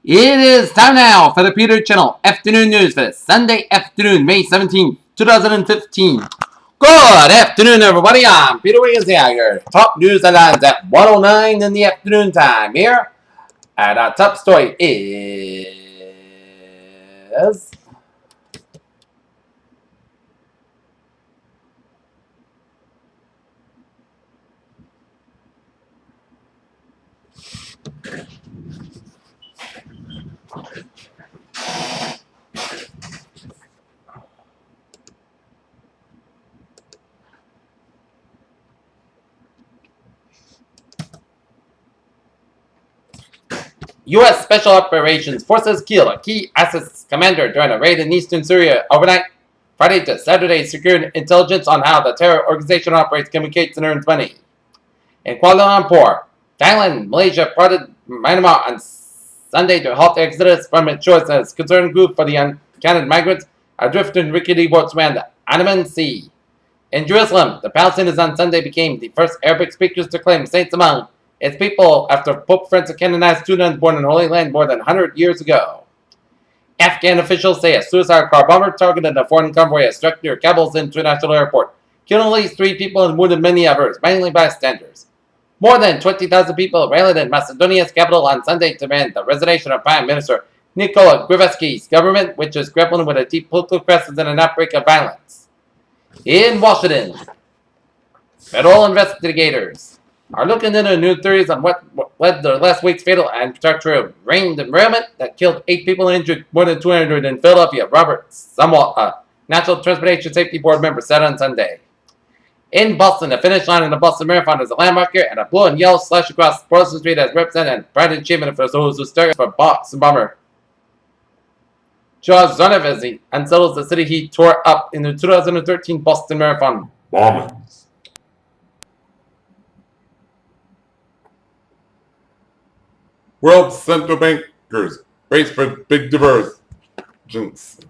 It is time now for the Peter Channel Afternoon News for Sunday afternoon, May 17th, 2015. Good afternoon, everybody. I'm Peter Wiggins here. Top news headlines at 1:09 in the afternoon time here. And our top story is... U.S. Special Operations Forces killed a key ISIS commander during a raid in eastern Syria overnight, Friday to Saturday, secured intelligence on how the terror organization operates, communicates, and earns money. In Kuala Lumpur, Thailand, Malaysia prodded Myanmar on Sunday to halt the exodus from its shores as concerned group for the uncounted migrants adrift in rickety boats around the Andaman Sea. In Jerusalem, the Palestinians on Sunday became the first Arabic speakers to claim saints among its people after Pope Francis canonized two nuns born in Holy Land more than 100 years ago. Afghan officials say a suicide car bomber targeted a foreign convoy has struck near Kabul's international airport, killing at least 3 people and wounded many others, mainly bystanders. More than 20,000 people rallied in Macedonia's capital on Sunday to demand the resignation of Prime Minister Nikola Gruevski's government, which is grappling with a deep political crisis and an outbreak of violence. In Washington, federal investigators are looking into new theories on what led to last week's fatal and spectacular rain derailment that killed 8 people and injured more than 200 in Philadelphia. Robert Somewhat, a National Transportation Safety Board member, said on Sunday. In Boston, the finish line in the Boston Marathon is a landmark here, and a blue and yellow slash across Boylston Street has represented pride and achievement for those who started for Boston bomber George Zornovez unsettles the city he tore up in the 2013 Boston Marathon bombing. World central bankers brace for big divergence.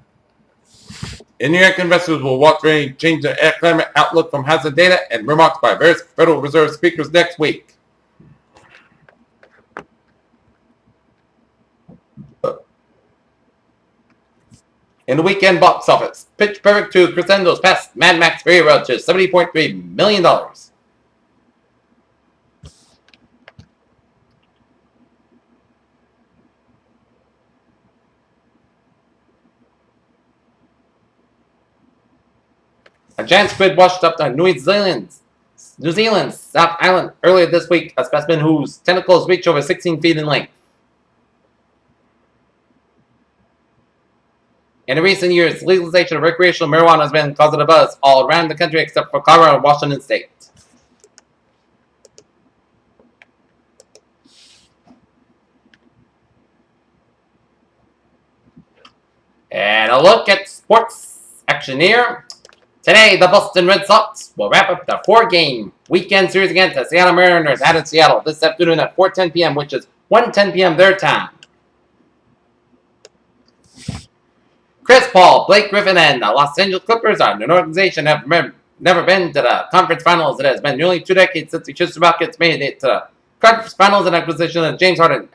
And New York investors will watch for change the climate outlook from housing data and remarks by various Federal Reserve speakers next week. In the weekend box office, Pitch Perfect 2 crescendos past Mad Max Fury Road to $70.3 million. A giant squid washed up the New Zealand's South Island earlier this week, a specimen whose tentacles reach over 16 feet in length. In recent years, legalization of recreational marijuana has been causing a buzz all around the country except for Colorado and Washington State. And a look at sports action here. Today, the Boston Red Sox will wrap up the 4-game weekend series against the Seattle Mariners out in Seattle this afternoon at 4:10 p.m., which is 1:10 p.m. their time. Chris Paul, Blake Griffin, and the Los Angeles Clippers are an organization that have never been to the conference finals. It has been nearly 2 decades since the Houston Rockets made it to the conference finals and acquisition of James Harden.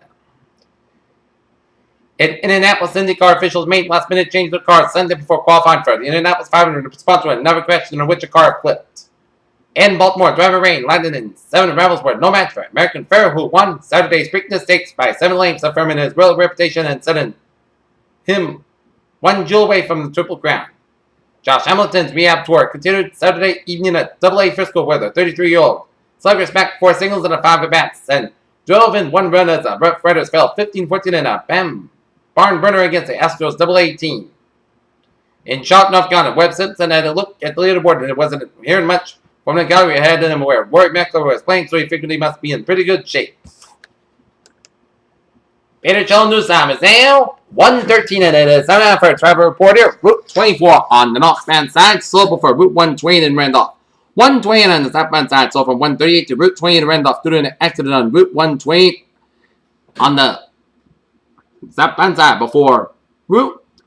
Indianapolis IndyCar officials made last-minute change to the car Sunday before qualifying for the Indianapolis 500 response to another crash in which a car flipped. In Baltimore, driver rain landed in 7 rivals were no match for American Ferrer, who won Saturday's Preakness Stakes by 7 lengths, affirming his real reputation and setting him 1 jewel away from the Triple Crown. Josh Hamilton's rehab tour continued Saturday evening at AA Frisco, where the 33-year-old slugger smacked 4 singles and a 5 at-bats and drove in 1 run as the Rough Riders fell 15-14 in a barn burner against the Astros AA team. In Charlotte, North Carolina, Webb Simpson had a look at the leaderboard and it wasn't hearing much from the gallery ahead of him where Rory McIlroy was playing, so he figured he must be in pretty good shape. Peter Channel News time is now 1:13 and it is time for a travel report here. Route 24 on the northbound side, slow before Route 120 in Randolph. 120 on the southbound side, slow from 138 to Route 20 in Randolph due to an accident on Route 120 on the southbound side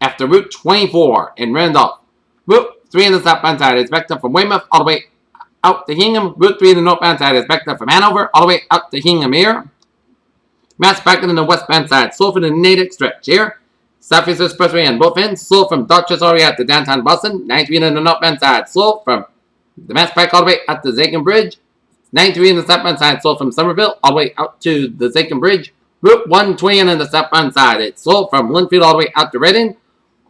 after Route 24 in Randolph. Route 3 on the southbound side is backed up from Weymouth all the way out to Hingham. Route 3 on the northbound side is backed up from Hanover all the way out to Hingham here. Mass packing on the westbound side, slow from the Natick stretch here. Southeast Expressway on both ends, slow from Dorchester all the way out to downtown Boston. 93 on the northbound side, slow from the Mass Pike all the way out to Zakin Bridge. 93 on the southbound side, slow from Somerville all the way out to the Zakin Bridge. Route 120 on the southbound side, it's slow from Linfield all the way out to Reading.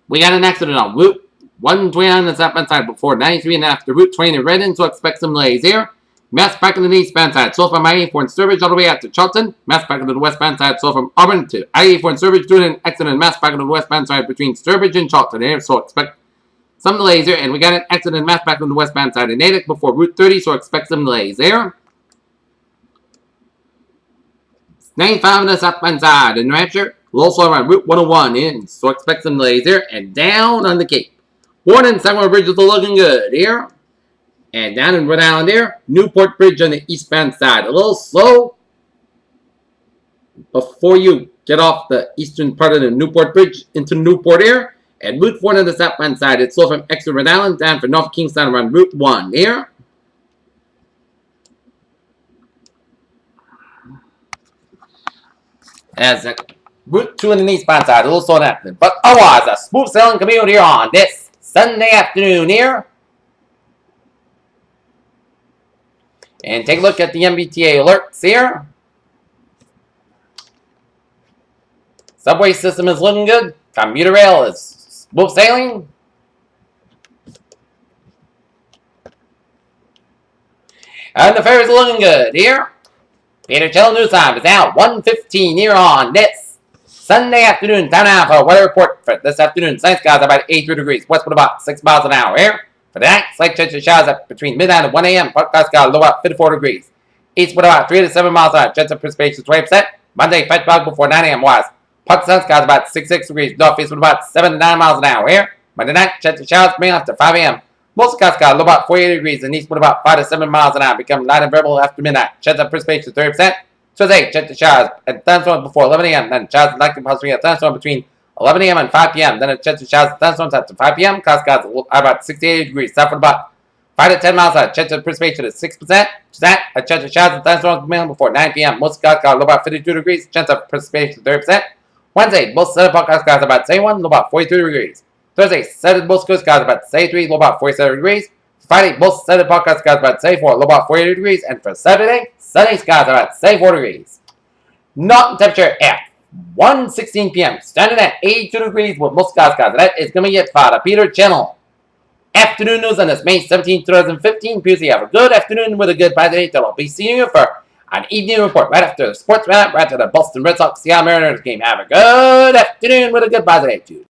We got an accident on Route 120 on the southbound side before 93 and after Route 20 in Reading, so expect some delays here. Mass back on the eastbound side, slow from I-84 in Sturbridge all the way out to Charlton. Mass back on the westbound side, slow from Auburn to I-84 in Sturbridge, doing an accident. Mass back on the westbound side between Sturbridge and Charlton here, so expect some delays here. And we got an accident. Mass back on the westbound side in Natick before Route 30, so expect some delays there. 95 on the southbound side in New Hampshire, low slow around Route 101 in, so expect some delays there. And down on the Cape, Warden and Sagamore Bridges are looking good here. And down in Rhode Island there, Newport Bridge on the eastbound side. A little slow before you get off the eastern part of the Newport Bridge into Newport here. And Route 4 on the southbound side, it's slow from Exeter, Rhode Island, down for North Kingstown around Route 1 here. As Route 2 on the eastbound side, a little slow happening. But otherwise, a smooth sailing commute here on this Sunday afternoon here. And take a look at the MBTA alerts here. Subway system is looking good. Commuter rail is smooth sailing. And the ferries are looking good here. Peter Chill News Time is now 1:15 here on this Sunday afternoon. Time now for a weather report for this afternoon. Sunny skies about 83 degrees. Westward about 6 miles an hour here. For the night, slight chance of showers at between midnight and 1 a.m. Forecast got low about 54 degrees. Eastward about 3 to 7 miles an hour. Chance of precipitation 20%. Monday, 5 o'clock before 9 a.m. wise. Part sun skies about 66 degrees. Northeast with about 7 to 9 miles an hour here. Monday night, chance of showers mainly after 5 a.m. Most skies got low about 48 degrees. And eastward about 5 to 7 miles an hour. Become light and variable after midnight. Chance of precipitation 30%. Tuesday, chance of showers and thunderstorms before 11 a.m. Then showers and likely possibly a thunderstorm between 11 a.m. and 5 p.m. Then a chance of showers and thunderstorms after 5 p.m. Cloud skies about 68 degrees. Southward about 5 to 10 miles an hour. Chance of precipitation is 6%. A chance of showers and thunderstorms mainly before 9 p.m. Most skies got low about 52 degrees. Chance of precipitation 30%. Wednesday, most southern podcast skies about 71, low about 42 degrees. Thursday, southern most coast skies about 73, low about 47 degrees. Friday, most southern podcast skies about 74, low about 48 degrees. And for Saturday, sunny skies about 74 degrees. Northern temperature at 1:16 p.m. Standing at 82 degrees with most skies. That is going to be it for the Peter Channel. Afternoon news on this May 17, 2015. Please have a good afternoon with a good bye today. I'll be seeing you for an evening report right after the sports roundup, right after the Boston Red Sox Seattle Mariners game. Have a good afternoon with a good bye today, too.